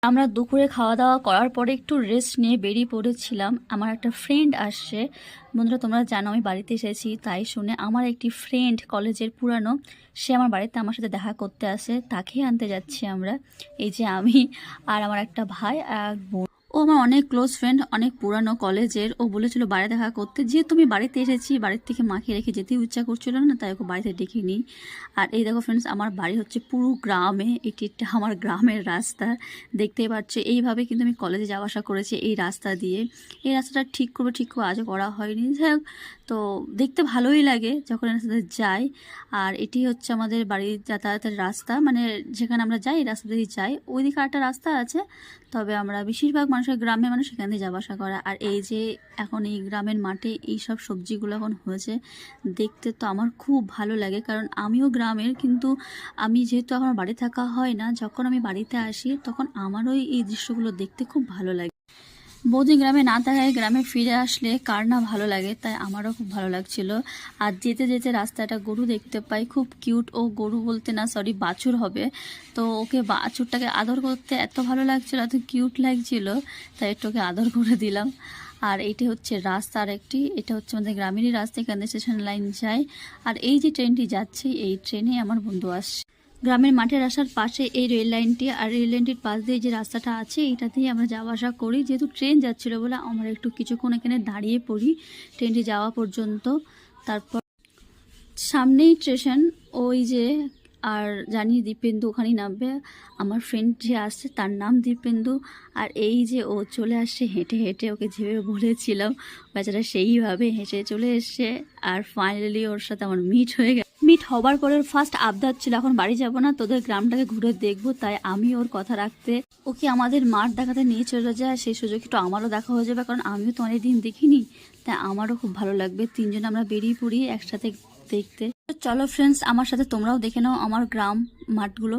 আমরা দুপুরে খাওয়া দাওয়া করার পরে একটু রেস্ট নিয়ে বেরিয়ে পড়েছিলাম। আমার একটা ফ্রেন্ড আসছে। বন্ধুরা, তোমরা জানো আমি বাড়িতে এসেছি, তাই শুনে আমার একটি ফ্রেন্ড কলেজের পুরানো, সে আমার বাড়িতে আমার সাথে দেখা করতে আসে, তাকেই আনতে যাচ্ছি আমরা। এই যে আমি আর আমার একটা ভাই আর বোন। ও আমার অনেক ক্লোজ ফ্রেন্ড, অনেক পুরানো কলেজের। ও বলেছিল বাড়ি দেখা করতে, যে তুমি বাড়িতে এসেছি, বাড়ির থেকে মাকে রেখে যেতেই ইচ্ছা করছিল না, তাই ওকে বাড়িতে ডেকে নিই। আর এই দেখো ফ্রেন্ডস, আমার বাড়ি হচ্ছে পুরো গ্রামে, এটি একটা আমার গ্রামের রাস্তা, দেখতেই পাচ্ছ। এইভাবে কিন্তু আমি কলেজে যাওয়া আসা করেছি এই রাস্তা দিয়ে। এই রাস্তাটা ঠিক করে আজও করা হয়নি, যাই হোক। তো দেখতে ভালোই লাগে যখন এর সাথে যাই। আর এটি হচ্ছে আমাদের বাড়ির যাতায়াতের রাস্তা, মানে যেখানে আমরা যাই এই রাস্তা দিয়েই যাই। ওইদিকে একটা রাস্তা আছে, তবে আমরা বেশিরভাগ মানুষের গ্রামে মানুষ সেখান দিয়ে যাওয়া আসা করা। আর এই যে এখন এই গ্রামের মাঠে এই সব সবজিগুলো এখন হয়েছে, দেখতে তো আমার খুব ভালো লাগে, কারণ আমিও গ্রামের। কিন্তু আমি যেহেতু আমার বাড়ি থাকা হয় না, যখন আমি বাড়িতে আসি তখন আমারও এই দৃশ্যগুলো দেখতে খুব ভালো লাগে। বহুদিন গ্রামে না থাকায় গ্রামে ফিরে আসলে কার না ভালো লাগে, তাই আমারও খুব ভালো লাগছিল। আর যেতে যেতে রাস্তাটা গরু দেখতে পাই, খুব কিউট। ও গরু বলতে না, সরি বাছুর হবে। তো ওকে বাছুরটাকে আদর করতে এত ভালো লাগছিল, এত কিউট লাগছিল, তাই একটু ওকে আদর করে দিলাম। আর এইটি হচ্ছে রাস্তা, আর একটি এটা হচ্ছে আমাদের গ্রামেরই রাস্তা, এখানে স্টেশন লাইন যায়। আর এই যে ট্রেনটি যাচ্ছে, এই ট্রেনে আমার বন্ধু আসছে। গ্রামের মাঠের আসার পাশে এই রেল লাইনটি, আর রেল লাইনটির পাশ দিয়ে যে রাস্তাটা আছে এইটাতেই আমরা যাওয়া আসা করি। যেহেতু ট্রেন যাচ্ছিলো বলে আমরা একটু কিছুক্ষণ এখানে দাঁড়িয়ে পড়ি ট্রেনটি যাওয়া পর্যন্ত। তারপর সামনেই স্টেশন, ওই যে। আর জানি দীপেন্দু ওখানেই নামবে। আমার ফ্রেন্ড যে আসছে তার নাম দীপেন্দু। আর এই যে ও চলে আসছে হেঁটে হেঁটে, ওকে যেভাবে বলেছিলাম বেচারা সেইভাবে হেঁটে চলে এসছে। আর ফাইনালি ওর সাথে আমার মিট হয়ে গেছে। মিট হবার পরে ফার্স্ট আবদার ছিল এখন বাড়ি যাব না, তোদের গ্রামটাকে ঘুরে দেখবো। তাই আমি ওর কথা রাখতে ওকে আমাদের মাঠ দেখাতে নিয়ে চলে যায়। সেই সুযোগ একটু আমারও দেখা হয়ে যাবে, কারণ আমিও তো অনেকদিন দেখিনি, তাই আমারও খুব ভালো লাগবে। তিনজন আমরা বেরিয়ে পড়ি একসাথে দেখতে। চলো ফ্রেন্ডস, আমার সাথে তোমরাও দেখে নাও আমার গ্রাম মাঠগুলো।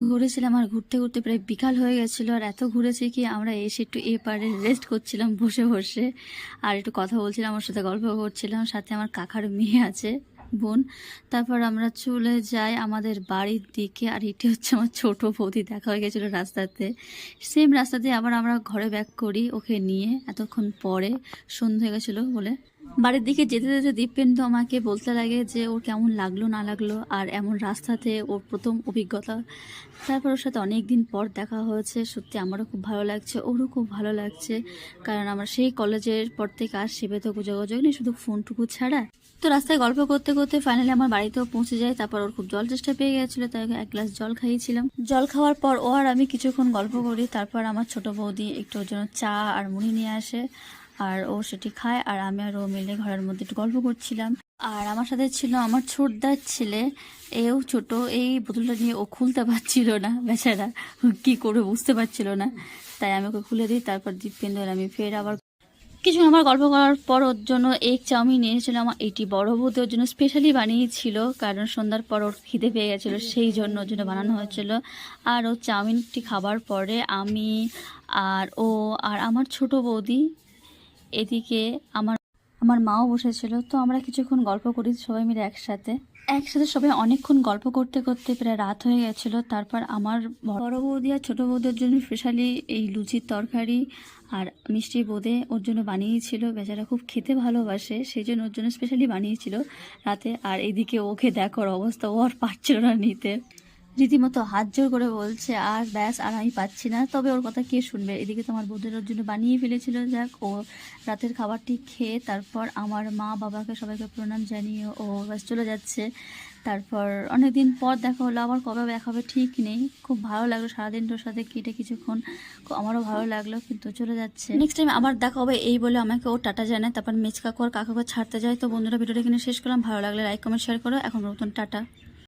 ঘুরেছিলাম, আর ঘুরতে ঘুরতে প্রায় বিকাল হয়ে গেছিলো। আর এত ঘুরেছি কি আমরা এসে একটু এ পারে রেস্ট করছিলাম বসে বসে, আর একটু কথা বলছিলাম, ওর সাথে গল্প করছিলাম। সাথে আমার কাকার মেয়ে আছে, বোন। তারপর আমরা চলে যাই আমাদের বাড়ির দিকে। আর এটি হচ্ছে আমার ছোট বৌদি, দেখা হয়ে গেছিলো রাস্তাতে। সেম রাস্তাতে আবার আমরা ঘরে ব্যাক করি ওকে নিয়ে, এতক্ষণ পরে সন্ধ্যা হয়ে গেছিলো বলে। বাড়ির দিকে যেতে যেতে দীপেন্দু আমাকে বলতে লাগে যে ওর কেমন লাগলো না লাগলো, আর এমন রাস্তাতে ওর প্রথম অভিজ্ঞতা। তারপর ওর সাথে অনেক দিন পর দেখা হয়েছে, সত্যি আমারও খুব ভালো লাগছে, ওরও খুব ভালো লাগছে, কারণ আমরা সেই কলেজের পর থেকে আর সেবে তো যোগাযোগ নেই, শুধু ফোনটুকু ছাড়া। তো রাস্তায় গল্প করতে করতে ফাইনালি আমার বাড়িতেও পৌঁছে যায়। তারপর ওর খুব জল চেষ্টা পেয়ে গেছিলো, তাই এক গ্লাস জল খাইয়েছিলাম। জল খাওয়ার পর ও আর আমি কিছুক্ষণ গল্প করি। তারপর আমার ছোট বৌদি একটু ওর জন্য চা আর মুড়ি নিয়ে আসে, আর ও সেটি খায়। আর আমি আর ও মিলে ঘরের মধ্যে একটু গল্প করছিলাম। আর আমার সাথে ছিল আমার ছোটদার ছেলে, এও ছোট। এই বোতলটা নিয়ে ও খুলতে পারছিল না, বেচারা কি করে বুঝতে পারছিল না, তাই আমি ওকে খুলে দিই। তারপর দীপেন্দু আর আমি ফের আবার কিছু আমার গল্প করার পর ওর জন্য এগ চাউমিন নিয়েছিল। আমার এটি বড় বৌদি ওর জন্য স্পেশালি বানিয়েছিল, কারণ সন্ধ্যার পর ওর খিদে পেয়ে গেছিলো, সেই জন্য ওর জন্য বানানো হয়েছিল। আর ও চাউমিনটি খাবার পরে আমি আর ও আর আমার ছোট বৌদি, এদিকে আমার আমার মাও বসেছিল। তো আমরা কিছুক্ষণ গল্প করি সবাই মিলে একসাথে একসাথে সবাই অনেকক্ষণ গল্প করতে করতে প্রায় রাত হয়ে গেছিলো। তারপর আমার বড় বৌদি আর ছোটো বৌদির জন্য স্পেশালি এই লুচির তরকারি আর মিষ্টি বোঁদে ওর জন্য বানিয়েছিল। বেচারা খুব খেতে ভালোবাসে, সেই জন্য ওর জন্য স্পেশালি বানিয়েছিল রাতে। আর এদিকে ওকে দেখো অবস্থা, ও আর পারছিল না নিতে। রীতিমতো হাত জোর করে বলছে আর ব্যাস আর আমি পাচ্ছি না। তবে ওর কথা কে শুনবে, এদিকে তো আমার বন্ধুদের ওর জন্য বানিয়ে ফেলেছিল। যাক, ও রাতের খাবারটি খেয়ে তারপর আমার মা বাবাকে সবাইকে প্রণাম জানিয়ে ও ব্যাস চলে যাচ্ছে। তারপর অনেকদিন পর দেখা হলো, আবার কবে দেখা হবে ঠিক নেই। খুব ভালো লাগলো সারাদিন তোর সাথে কেটে কিছুক্ষণ, আমারও ভালো লাগলো, কিন্তু চলে যাচ্ছে। নেক্সট টাইম আবার দেখা হবে এই বলে আমাকে ও টাটা জানায়, তারপর মেচকাকু আর কাকাকে ছাড়তে যায়। তো বন্ধুরা, ভিডিওটা এখানে শেষ করলাম। ভালো লাগলে লাইক কমেন্ট শেয়ার করো। এখন নতুন টাটা।